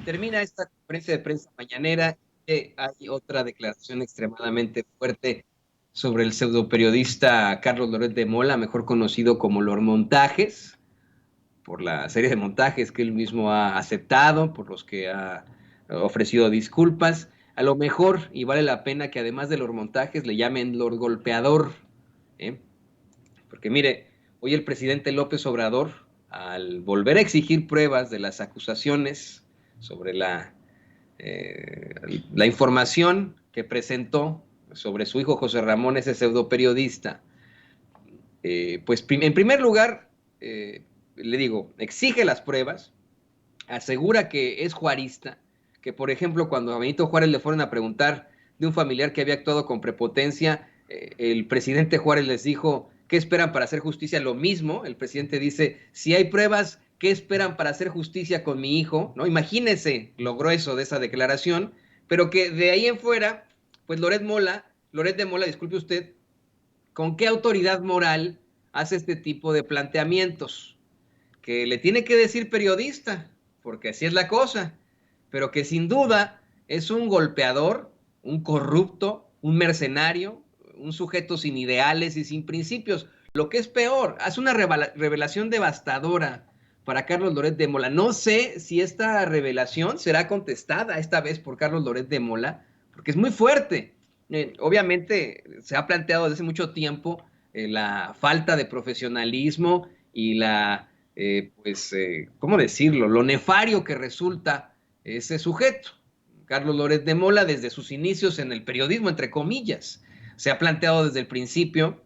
termina esta conferencia de prensa mañanera. Hay otra declaración extremadamente fuerte sobre el pseudoperiodista Carlos Loret de Mola, mejor conocido como Los Montajes, por la serie de montajes que él mismo ha aceptado, por los que ha ofrecido disculpas. A lo mejor, y vale la pena que además de los montajes le llamen Lord Golpeador, ¿eh? Porque mire, hoy el presidente López Obrador, al volver a exigir pruebas de las acusaciones sobre eh, la información que presentó sobre su hijo José Ramón, ese pseudo periodista, pues en primer lugar, le digo, exige las pruebas, asegura que es juarista, que por ejemplo cuando a Benito Juárez le fueron a preguntar de un familiar que había actuado con prepotencia, el presidente Juárez les dijo, ¿qué esperan para hacer justicia? Lo mismo, el presidente dice, si hay pruebas, ¿qué esperan para hacer justicia con mi hijo? ¿No? Imagínense lo grueso de esa declaración, pero que de ahí en fuera, pues Loret de Mola, disculpe usted, ¿con qué autoridad moral hace este tipo de planteamientos? Que le tiene que decir periodista, porque así es la cosa, pero que sin duda es un golpeador, un corrupto, un mercenario, un sujeto sin ideales y sin principios. Lo que es peor, hace una revelación devastadora para Carlos Loret de Mola. No sé si esta revelación será contestada esta vez por Carlos Loret de Mola, porque es muy fuerte. Obviamente se ha planteado desde hace mucho tiempo la falta de profesionalismo y ¿cómo decirlo? Lo nefario que resulta ese sujeto. Carlos Loret de Mola, desde sus inicios en el periodismo, entre comillas, se ha planteado desde el principio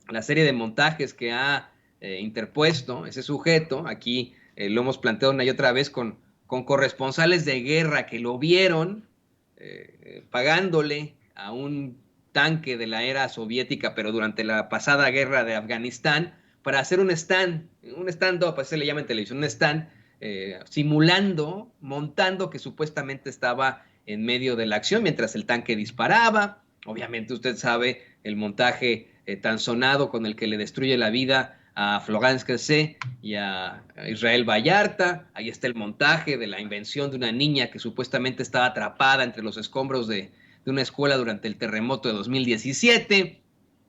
la serie de montajes que ha interpuesto ese sujeto. Aquí lo hemos planteado una y otra vez con corresponsales de guerra que lo vieron pagándole a un tanque de la era soviética, pero durante la pasada guerra de Afganistán, para hacer un stand-up, así se le llama en televisión, un stand, simulando, montando que supuestamente estaba en medio de la acción mientras el tanque disparaba. Obviamente usted sabe el montaje tan sonado con el que le destruye la vida a Florence Cassé y a Israel Vallarta. Ahí está el montaje de la invención de una niña que supuestamente estaba atrapada entre los escombros de una escuela durante el terremoto de 2017.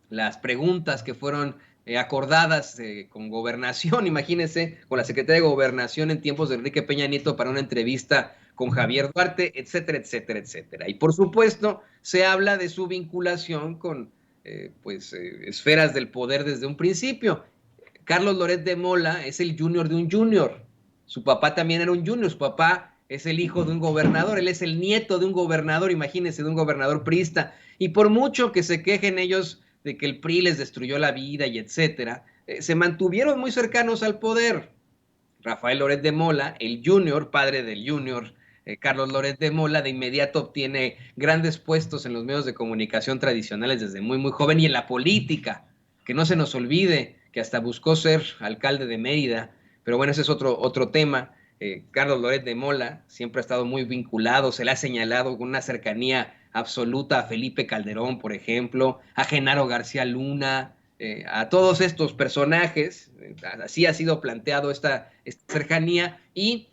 Las preguntas que fueron acordadas con Gobernación, imagínense, con la Secretaría de Gobernación en tiempos de Enrique Peña Nieto para una entrevista con Javier Duarte, etcétera, etcétera, etcétera. Y por supuesto, se habla de su vinculación con esferas del poder desde un principio. Carlos Loret de Mola es el junior de un junior. Su papá también era un junior. Su papá es el hijo de un gobernador. Él es el nieto de un gobernador, imagínense, de un gobernador priista. Y por mucho que se quejen ellos de que el PRI les destruyó la vida y etcétera, se mantuvieron muy cercanos al poder. Rafael Loret de Mola, el junior, padre del junior, Carlos Loret de Mola, de inmediato obtiene grandes puestos en los medios de comunicación tradicionales desde muy, muy joven y en la política. Que no se nos olvide que hasta buscó ser alcalde de Mérida, pero bueno, ese es otro tema. Carlos Loret de Mola siempre ha estado muy vinculado, se le ha señalado con una cercanía absoluta a Felipe Calderón, por ejemplo, a Genaro García Luna, a todos estos personajes, así ha sido planteado esta cercanía y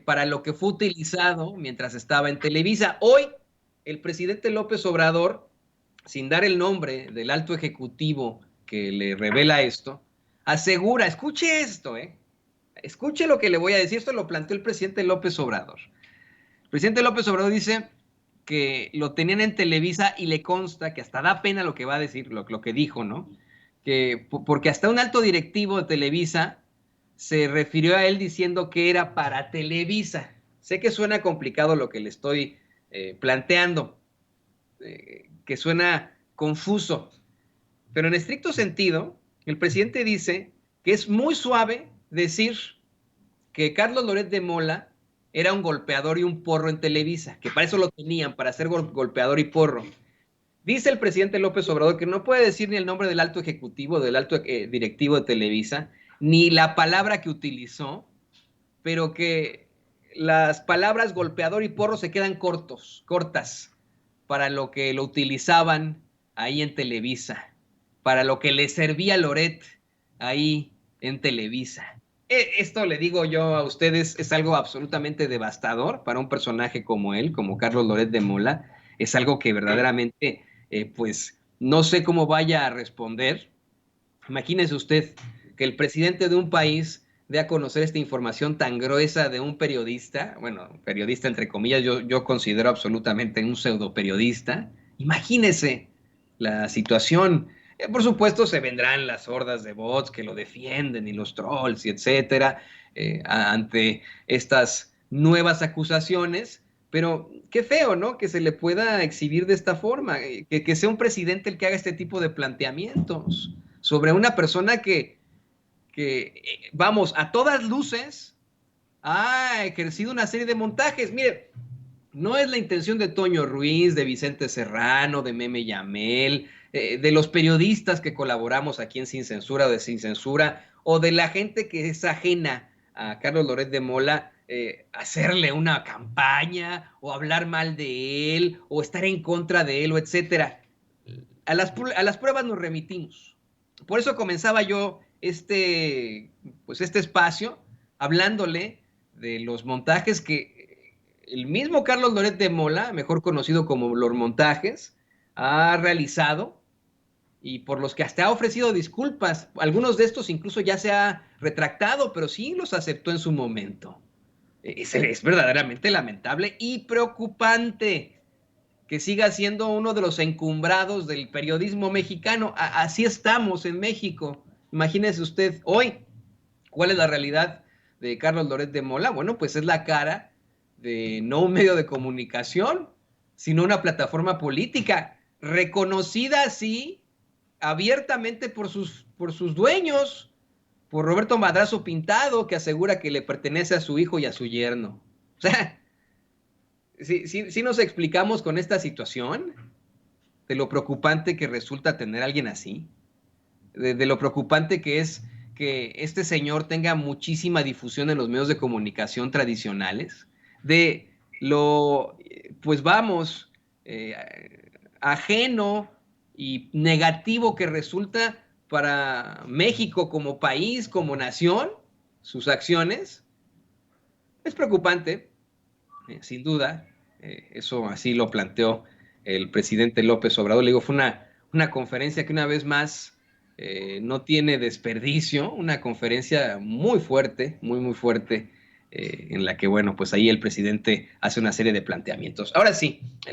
para lo que fue utilizado mientras estaba en Televisa. Hoy, el presidente López Obrador, sin dar el nombre del alto ejecutivo que le revela esto, asegura, escuche esto, escuche lo que le voy a decir, esto lo planteó el presidente López Obrador. El presidente López Obrador dice que lo tenían en Televisa y le consta que hasta da pena lo que va a decir, lo que dijo, ¿no? Porque hasta un alto directivo de Televisa se refirió a él diciendo que era para Televisa. Sé que suena complicado lo que le estoy planteando, que suena confuso, pero en estricto sentido, el presidente dice que es muy suave decir que Carlos Loret de Mola era un golpeador y un porro en Televisa, que para eso lo tenían, para ser golpeador y porro. Dice el presidente López Obrador que no puede decir ni el nombre del alto ejecutivo, del alto directivo de Televisa, ni la palabra que utilizó, pero que las palabras golpeador y porro se quedan cortas para lo que lo utilizaban ahí en Televisa, para lo que le servía Loret ahí en Televisa. Esto le digo yo a ustedes, es algo absolutamente devastador para un personaje como él, como Carlos Loret de Mola. Es algo que verdaderamente, pues, no sé cómo vaya a responder. Imagínese usted que el presidente de un país dé a conocer esta información tan gruesa de un periodista, bueno, periodista entre comillas, yo considero absolutamente un pseudo periodista. Imagínese la situación. Por supuesto, se vendrán las hordas de bots que lo defienden y los trolls y etcétera, ante estas nuevas acusaciones. Pero qué feo, ¿no? Que se le pueda exhibir de esta forma, que sea un presidente el que haga este tipo de planteamientos sobre una persona vamos, a todas luces, ha ejercido una serie de montajes. Mire, no es la intención de Toño Ruiz, de Vicente Serrano, de Meme Yamel, de los periodistas que colaboramos aquí en Sin Censura o de Sin Censura, o de la gente que es ajena a Carlos Loret de Mola, hacerle una campaña o hablar mal de él o estar en contra de él o etcétera. A las pruebas nos remitimos. Por eso comenzaba yo pues este espacio hablándole de los montajes que el mismo Carlos Loret de Mola, mejor conocido como Los Montajes, ha realizado y por los que hasta ha ofrecido disculpas. Algunos de estos incluso ya se ha retractado, pero sí los aceptó en su momento. Es verdaderamente lamentable y preocupante que siga siendo uno de los encumbrados del periodismo mexicano. Así estamos en México. Imagínese usted hoy, ¿cuál es la realidad de Carlos Loret de Mola? Bueno, pues es la cara de no un medio de comunicación, sino una plataforma política, reconocida así abiertamente por sus dueños, por Roberto Madrazo Pintado, que asegura que le pertenece a su hijo y a su yerno. O sea, sí nos explicamos con esta situación de lo preocupante que resulta tener a alguien así, de lo preocupante que es que este señor tenga muchísima difusión en los medios de comunicación tradicionales, de lo, pues vamos, ajeno y negativo que resulta para México como país, como nación, sus acciones. Es preocupante, sin duda. Eso así lo planteó el presidente López Obrador. Le digo, fue una conferencia que una vez más no tiene desperdicio, una conferencia muy fuerte, muy, muy fuerte, en la que, bueno, pues ahí el presidente hace una serie de planteamientos. Ahora sí, le